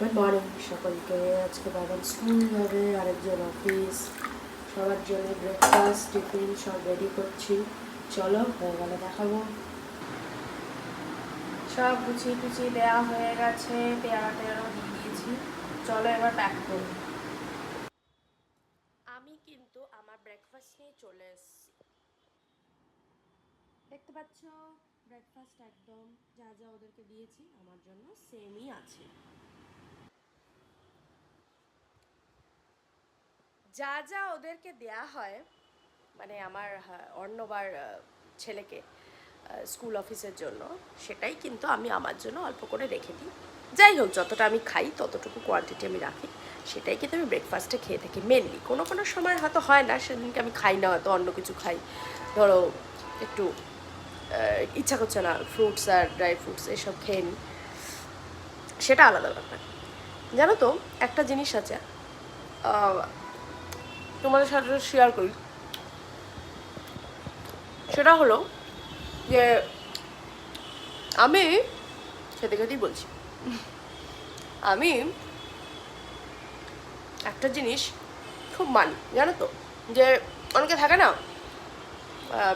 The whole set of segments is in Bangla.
গুড মর্নিং সকলকে। আজকে বাবার স্কুল যাবে, আরেকজন অফিস, সবার জন্য ব্রেকফাস্ট টিফিন সব রেডি করছি। চলো হয়ে গেলে দেখাবো। সব গুছিয়ে টুচিয়ে দেওয়া হয়ে গেছে, পেয়ারা টেয়ারা দিয়ে দিয়েছি। চলো এবার প্যাক করি। আমি কিন্তু আমার ব্রেকফাস্ট নিয়ে চলে এসেছি। দেখতে পাচ্ছ ব্রেকফাস্ট একদম যা যা ওদেরকে দিয়েছি আমার জন্য সেমই আছে। যা যা ওদেরকে দেয়া হয়, মানে আমার অর্ণবার ছেলেকে স্কুল অফিসের জন্য, সেটাই কিন্তু আমি আমার জন্য অল্প করে রেখে দিই। যাই হোক, যতটা আমি খাই ততটুকু কোয়ান্টিটি আমি রাখি, সেটাই কিন্তু আমি ব্রেকফাস্টে খেয়ে থাকি মেনলি। কোনো কোনো সময় হয়তো হয় না, সেদিনকে আমি খাই না, হয়তো অন্য কিছু খাই। ধরো একটু ইচ্ছা করছে না, ফ্রুটস আর ড্রাই ফ্রুটস এসব খেয়ে নিই, সেটা আলাদা ব্যাপার। জানো তো একটা জিনিস আছে, তোমাদের সাথে শেয়ার করি। সেটা হলো যে আমি খেতে খেতেই বলছি, আমি একটা জিনিস খুব মানি, জানো তো, যে অনেকে থাকে না,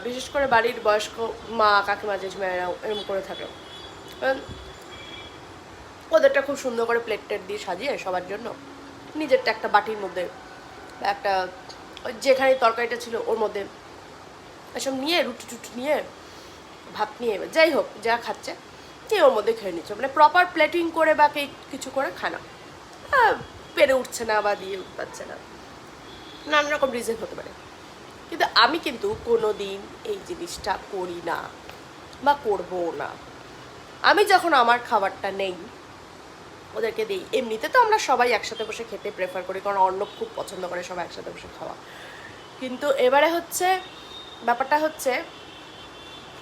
বিশেষ করে বাড়ির বয়স্ক মা কাকিমা জেঠিমায়েরা এরকম করে থাকে, ওদেরটা খুব সুন্দর করে প্লেট টেট দিয়ে সাজিয়ে সবার জন্য নিজেরটা একটা বাটির মধ্যে বা একটা যেখানে তরকারিটা ছিল ওর মধ্যে এসব নিয়ে, রুটি টুটি নিয়ে, ভাত নিয়ে, যাই হোক যা খাচ্ছে নিয়ে ওর মধ্যে খেয়ে নিচ্ছে, মানে প্রপার প্লেটিং করে বা কিছু করে খানা পেরে উঠছে না বা দিয়ে পাচ্ছে না, নানা রকম রিজন হতে পারে। কিন্তু আমি কিন্তু কোনো দিন এই জিনিসটা করি না বা করবো না। আমি যখন আমার খাবারটা নেই ওদেরকে দিই। এমনিতে তো আমরা সবাই একসাথে বসে খেতে প্রেফার করি, কারণ অর্ণব খুব পছন্দ করে সবাই একসাথে বসে খাওয়া। কিন্তু এবারে হচ্ছে ব্যাপারটা হচ্ছে,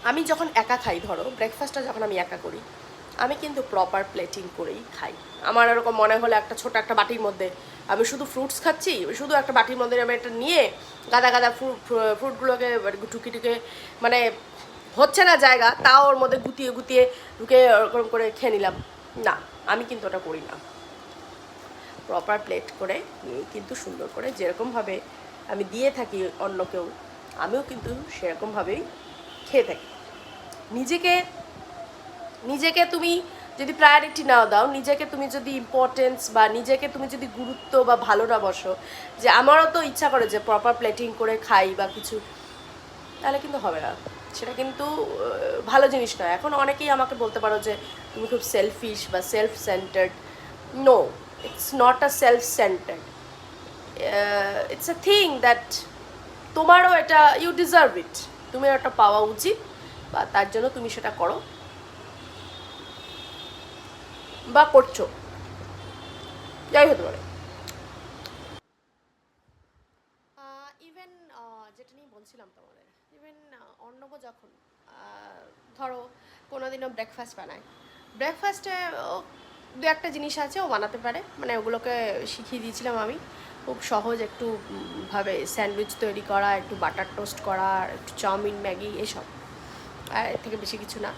আমি যখন একা খাই, ধরো ব্রেকফাস্টটা যখন আমি একা করি, আমি কিন্তু প্রপার প্লেটিং করেই খাই। আমার এরকম মনে হলে একটা ছোট একটা বাটির মধ্যে আমি শুধু ফ্রুটস খাচ্ছি, শুধু একটা বাটির মধ্যে আমি এটা নিয়ে গাদা গাদা ফ্রুটগুলোকে টুকে টুকে, মানে হচ্ছে না জায়গা, তাও ওর মধ্যে গুতিয়ে গুতিয়ে ঢুকে ওরকম করে খেয়ে নিলাম। না, আমি কিন্তু ওটা করি না। প্রপার প্লেট করে নিয়েই কিন্তু সুন্দর করে যেরকমভাবে আমি দিয়ে থাকি অন্যকেও, আমিও কিন্তু সেরকমভাবেই খেয়ে থাকি। নিজেকে নিজেকে তুমি যদি প্রায়োরিটি নাও দাও, নিজেকে তুমি যদি ইম্পর্টেন্স বা নিজেকে তুমি যদি গুরুত্ব বা ভালো না বসো, যে আমারও তো ইচ্ছা করে যে প্রপার প্লেটিং করে খাই বা কিছু, তাহলে কিন্তু হবে না। সেটা কিন্তু ভালো জিনিস নয়। এখন অনেকেই আমাকে বলতে পারো যে তুমি খুব সেলফিশ বা self centred. No, it's not a self centred, it's a thing that তোমারও এটা, ইউ ডিজার্ভ ইট, তুমি একটা পাওয়া উচিত, বা তার জন্য তুমি সেটা করো বা করছো, যাই হতে পারে। ইভেন যেটা নিয়ে বলছিলাম তোমাদের, ইভেন অর্ণব যখন ধরো কোনো দিনও ব্রেকফাস্ট বানায়, ব্রেকফাস্টে দু একটা জিনিস আছে ও বানাতে পারে, মানে ওগুলোকে শিখিয়ে দিয়েছিলাম আমি। খুব সহজ একটু ভাবে স্যান্ডউইচ তৈরি করা, একটু বাটার টোস্ট করা, একটু চাউমিন ম্যাগি এসব, আর এর থেকে বেশি কিছু না।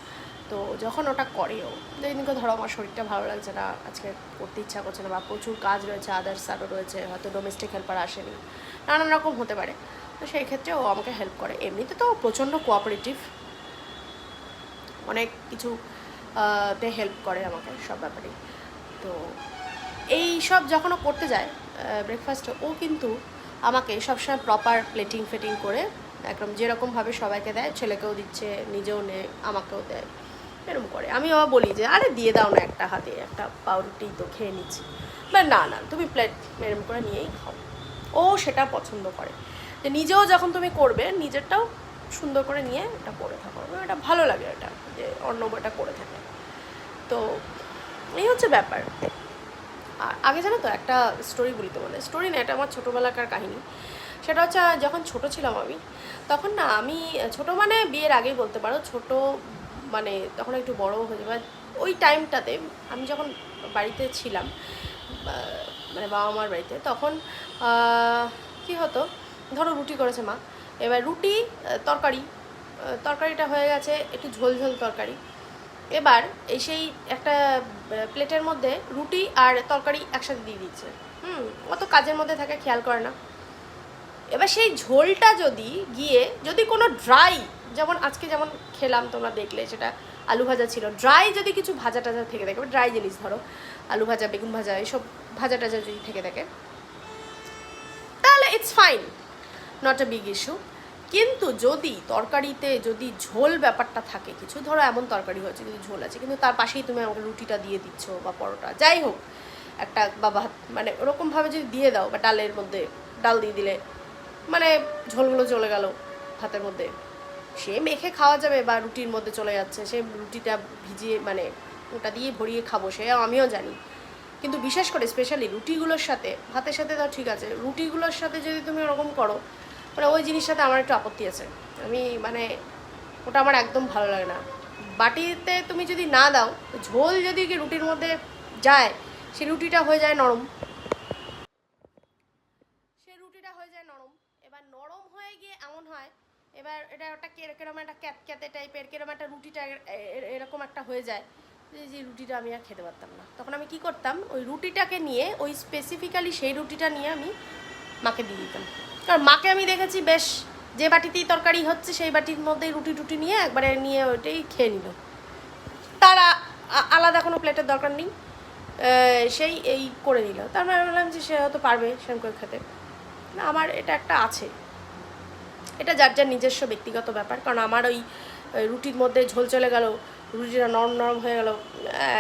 তো যখন ওটা করেও, যেদিনকে ধরো আমার শরীরটা ভালো লাগছে না, আজকে করতে ইচ্ছা করছে না, বা প্রচুর কাজ রয়েছে, আদার্স আরও রয়েছে, হয়তো ডোমেস্টিক হেল্পার আসেনি, নানান রকম হতে পারে, তো সেই ক্ষেত্রে ও আমাকে হেল্প করে। এমনিতে তো প্রচণ্ড কোঅপারেটিভ, অনেক কিছু তে হেল্প করে আমাকে সব ব্যাপারেই। তো এই সব যখন ও করতে যায় ব্রেকফাস্টে, ও কিন্তু আমাকে সবসময় প্রপার প্লেটিং ফেটিং করে একদম যেরকমভাবে সবাইকে দেয়, ছেলেকেও দিচ্ছে, নিজেও নেয়, আমাকেও দেয়, এরকম করে। আমি আবার বলি যে আরে দিয়ে দাও না, একটা হাতে একটা পাউরুটি তো খেয়ে নিচ্ছি, বা না না তুমি প্লেট এরম করে নিয়েই খাও। ও সেটা পছন্দ করে, যে নিজেও যখন তুমি করবে নিজেরটাও সুন্দর করে নিয়ে এটা করে থাকো, এটা ভালো লাগে, এটা যে অন্য এটা করে থাকে। তো এই হচ্ছে ব্যাপার। আর আগে জানো তো একটা স্টোরি বলি তোমাদের, স্টোরি না, এটা আমার ছোটোবেলাকার কাহিনী। সেটা হচ্ছে যখন ছোট ছিলাম আমি, তখন না, আমি ছোট মানে বিয়ের আগেই বলতে পারো, ছোট মানে তখন একটু বড় হয়ে যাবে ওই টাইমটাতে, আমি যখন বাড়িতে ছিলাম, মানে বাবা মার বাড়িতে, তখন কী হতো, ধরো রুটি করেছে মা, এবার রুটি তরকারিটা হয়ে গেছে একটু ঝোল ঝোল তরকারি, এবার এই সেই একটা প্লেটের মধ্যে রুটি আর তরকারি একসাথে দিয়ে দিচ্ছে। অত কাজের মধ্যে থাকে, খেয়াল করে না। এবার সেই ঝোলটা যদি গিয়ে যদি কোনো ড্রাই, যেমন আজকে যেমন খেলাম তোমরা দেখলে, সেটা আলু ভাজা ছিল, ড্রাই যদি কিছু ভাজা টাজা থেকে থাকে, ড্রাই জিনিস ধরো আলু ভাজা, বেগুন ভাজা, এইসব ভাজা টাজা যদি থেকে থাকে, তাহলে it's fine, not a big issue. কিন্তু যদি তরকারিতে যদি ঝোল ব্যাপারটা থাকে, কিছু ধরো এমন তরকারি হয়েছে কিন্তু ঝোল আছে, কিন্তু তার পাশেই তুমি আমাকে রুটিটা দিয়ে দিচ্ছ বা পরোটা যাই হোক একটা, বা ভাত, মানে ওরকমভাবে যদি দিয়ে দাও, বা ডালের মধ্যে ডাল দিয়ে দিলে, মানে ঝোলগুলো চলে গেল ভাতের মধ্যে, সে মেখে খাওয়া যাবে, বা রুটির মধ্যে চলে যাচ্ছে, সে রুটিটা ভিজিয়ে মানে ওটা দিয়ে ভরিয়ে খাবো, সে আমিও জানি। কিন্তু বিশেষ করে স্পেশালি রুটিগুলোর সাথে, ভাতের সাথে তো ঠিক আছে, রুটিগুলোর সাথে যদি তুমি ওরকম করো, মানে ওই জিনিসটাতে আমার একটু আপত্তি আছে। আমি মানে ওটা আমার একদম ভালো লাগে না। বাটিতে তুমি যদি না দাও, ঝোল যদি কি রুটির মধ্যে যায়, সেই রুটিটা হয়ে যায় নরম, এবার নরম হয়ে গিয়ে এমন হয়, এবার এটা একটা কেরম একটা ক্যাতক্যাতে টাইপের, কেরম একটা রুটিটা এরকম একটা হয়ে যায় যে রুটিটা আমি আর খেতে পারতাম না। তখন আমি কি করতাম, ওই রুটিটাকে নিয়ে, ওই স্পেসিফিক্যালি সেই রুটিটা নিয়ে আমি মাকে দিয়ে দিতাম। কারণ মাকে আমি দেখেছি বেশ, যে বাটিতেই তরকারি হচ্ছে সেই বাটির মধ্যেই রুটি টুটি নিয়ে একবারে নিয়ে ওইটাই খেয়ে নিল, তারা আলাদা কোনো প্লেটের দরকার নেই, সেই এই করে নিল। তারপরে আমি বললাম যে সে হয়তো পারবে সেরকম করে খেতে না, আমার এটা একটা আছে, এটা যার যার নিজস্ব ব্যক্তিগত ব্যাপার। কারণ আমার ওই রুটির মধ্যে ঝোল চলে গেল, রুটিটা নরম নরম হয়ে গেল,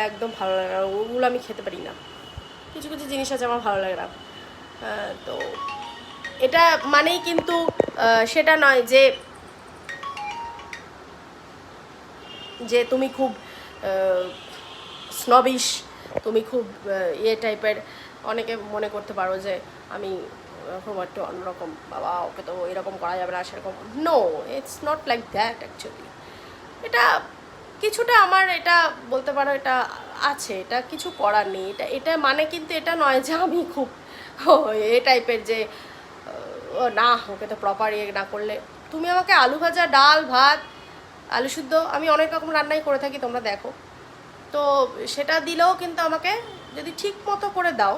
একদম ভালো লাগে না, ওগুলো আমি খেতে পারি না। কিছু কিছু জিনিস আছে আমার ভালো লাগে না। তো এটা মানেই কিন্তু সেটা নয় যে যে তুমি খুব স্নবিশ, তুমি খুব ইয়ে টাইপের। অনেকে মনে করতে পারো যে আমি খুব একটু অন্যরকম, বাবা ওকে তো এরকম করা যাবে না সেরকম। No, it's not like that actually. এটা কিছুটা আমার এটা বলতে পারো এটা আছে, এটা কিছু করার নেই। এটা এটা মানে কিন্তু এটা নয় যে আমি খুব এ টাইপের যে না ওকে তো প্রপার ইয়ে না করলে। তুমি আমাকে আলু ভাজা, ডাল, ভাত, আলু সিদ্ধ, আমি অনেক রকম রান্নাই করে থাকি তোমরা দেখো, তো সেটা দিলেও কিন্তু আমাকে যদি ঠিক মতো করে দাও,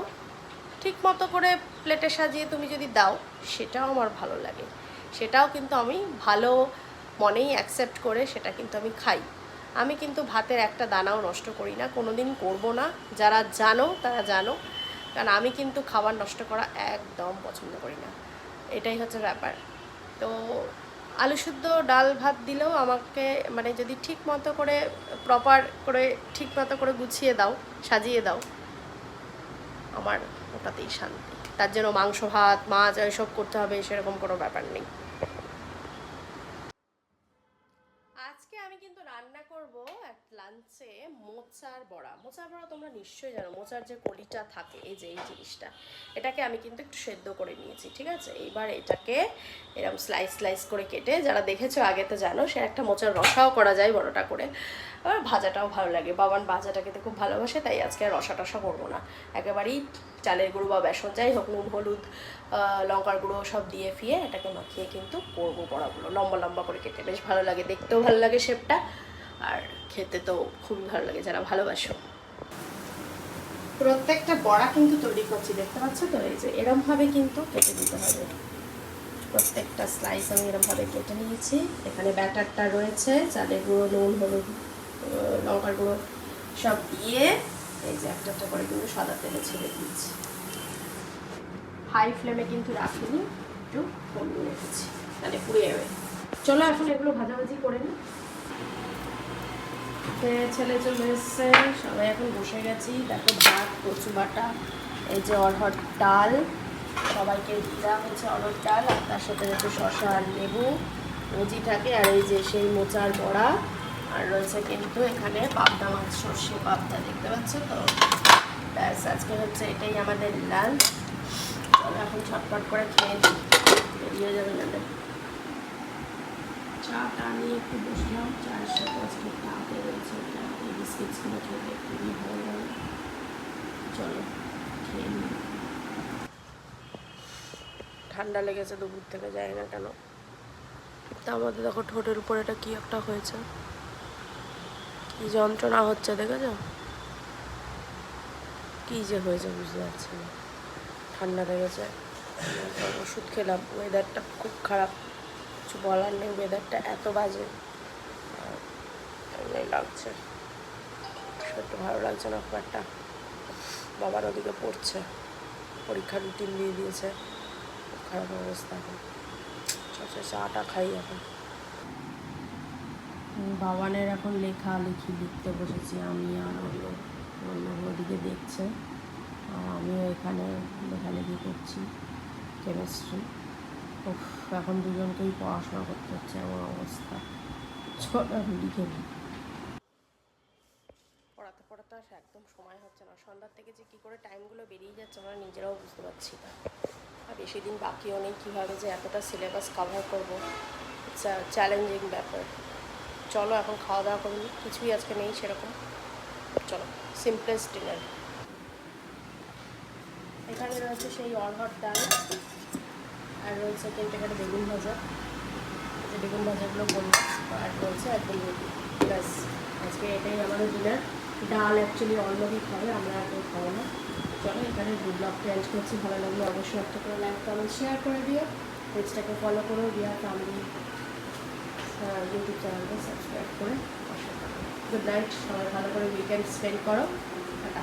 ঠিক মতো করে প্লেটে সাজিয়ে তুমি যদি দাও, সেটাও আমার ভালো লাগে, সেটাও কিন্তু আমি ভালো মনেই অ্যাকসেপ্ট করে সেটা কিন্তু আমি খাই। আমি কিন্তু ভাতের একটা দানাও নষ্ট করি না, কোনো দিন করবো না। যারা জানো তারা জানো, কারণ আমি কিন্তু খাবার নষ্ট করা একদম পছন্দ করি না, এটাই হচ্ছে ব্যাপার। তো আলু সিদ্ধ, ডাল, ভাত দিলেও আমাকে মানে যদি ঠিক মতো করে প্রপার করে ঠিক মতো করে গুছিয়ে দাও, সাজিয়ে দাও, আমার ওটাতেই শান্তি। তার জন্য মাংস, ভাত, মাছ এসব করতে হবে সেরকম কোনো ব্যাপার নেই। আজকে আমি কিন্তু রান্না করব এক লাঞ্চে মোচার বড়া। মোচার বড়া তোমরা নিশ্চয়ই জানো, মোচার যে কলিটা থাকে, এই যে এই জিনিসটা, এটাকে আমি কিন্তু একটু সেদ্ধ করে নিয়েছি, ঠিক আছে। এইবার এটাকে এরকম স্লাইস স্লাইস করে কেটে, যারা দেখেছো আগে তো জানো, সে একটা মোচার রসাও করা যায় বড়টা করে, আবার ভাজাটাও ভালো লাগে। বাবান ভাজাটা খেতে খুব ভালোবাসে, তাই আজকে আর রসা টসা করবো না, একেবারেই চালের গুঁড়ো বা বেসন যাই হোক, নুন, হলুদ, লঙ্কার গুঁড়ো সব দিয়ে ফিয়ে এটাকে মাখিয়ে কিন্তু করবো বড়াগুলো, লম্বা লম্বা করে কেটে। বেশ ভালো লাগে, দেখতেও ভালো লাগে শেপটা, আর খেতে তো খুবই ভালো লাগে যারা ভালোবাসো। প্রত্যেকটা বড়া কিন্তু তৈরি করছি, দেখতে পাচ্ছ তো, এই যে এরমভাবে কিন্তু কেটে দিতে হবে। প্রত্যেকটা স্লাইস আমি এরমভাবে কেটে নিয়েছি। এখানে ব্যাটারটা রয়েছে, চালের গুঁড়ো, নুন, হলুদ, লঙ্কার গুঁড়ো সব দিয়ে এই যে একটা একটা করে কিন্তু সাদা তেলে ছেড়ে দিয়েছি। হাই ফ্লেমে কিন্তু রাখিনি, একটু কমিয়ে রেখেছি, তাহলে পুড়ে যাবে। চলো এখন এগুলো ভাজাভাজি করে নিই। ছেলে চলে এসছে, সবাই এখন বসে গেছি। দেখো ভাত, কচু বাটা, এই যে অরহর ডাল, সবাইকে দেওয়া হচ্ছে অরহর ডাল, আর তার সাথে একটু শসা আর লেবু রুজি থাকে, আর এই যে সেই মোচার বড়া, আর রয়েছে কিন্তু এখানে পাবদা মাছ, সর্ষে পাবদা, দেখতে পাচ্ছ তো। ব্যাস, আজকে হচ্ছে এটাই আমাদের লাঞ্চ। চলো এখন ছটপট করে খেয়ে নিই, বেরিয়ে যাবে না। চাটা নিয়ে একটু বসলাম, চায়ের সাথে আজকে টাতে রয়েছে, এই বিস্কিটসগুলো খেতে খুবই ভালো লাগে। চলো খেয়ে নিই। ঠান্ডা লেগেছে দুপুর থেকে, যায় না কেন। তার মধ্যে দেখো ঠোঁটের উপর এটা কি একটা হয়েছে, কি কি যন্ত্রণা হচ্ছে দেখেছো, কী যে হয়েছে বুঝতে পারছি না। ঠান্ডা লেগেছে, ওষুধ খেলাম। ওয়েদারটা খুব খারাপ, কিছু বলার নেই, ওয়েদারটা এত বাজে, এমনি লাগছে, সত্যি ভালো লাগছে না খুব একটা। বাবার ওদিকে পড়ছে, পরীক্ষার রুটিন দিয়ে দিয়েছে, খুব খারাপ অবস্থা এখন। চাটা খাই এখন। বাবানের এখন লেখালেখি লিখতে বসেছি আমি, আর অন্য ওদিকে দেখছে, আর আমিও এখানে লেখালেখি করছি কেমিস্ট্রি। এখন দুজনকেই পড়াশোনা করতে হচ্ছে, এমন অবস্থা। চল আমি লিখে নিই। পড়াতে পড়াতে আর একদম সময় হচ্ছে না, সন্ধ্যার থেকে যে কী করে টাইমগুলো বেরিয়ে যাচ্ছে আমরা নিজেরাও বুঝতে পারছি না। আর বেশি দিন বাকিও নেই, কীভাবে যে এতটা সিলেবাস কভার করবো, ইটস আ চ্যালেঞ্জিং ব্যাপার। চলো এখন খাওয়া দাওয়া করি, কিছুই আজকে নেই সেরকম। চলো, সিম্পলেস্ট ডিনার। এখানে রয়েছে সেই অরহর ডাল, আর রয়েছে কেটে বেগুন ভাজা, যে বেগুন ভাজাগুলো বলবো, আর রয়েছে একদম রুটি। ব্যাস, আজকে এটাই আমাদের ডিনার। ডাল অ্যাকচুয়ালি অন্যদিন খাবে, আমরা আর কেউ খাবো না। চলো এখানে ব্লগটা এন্ড করছি। ভালো লাগলে অবশ্যই একটা করে লাইক কমেন্ট শেয়ার করে দিও, পেজটাকে ফলো করো, রিয়া ফ্যামিলি ইউটিউব চ্যানেলকে সাবস্ক্রাইব করে পাশে থাকো। গুড নাইট, সবাই ভালো করে উইকেন্ড স্পেন্ড করো, টাটা।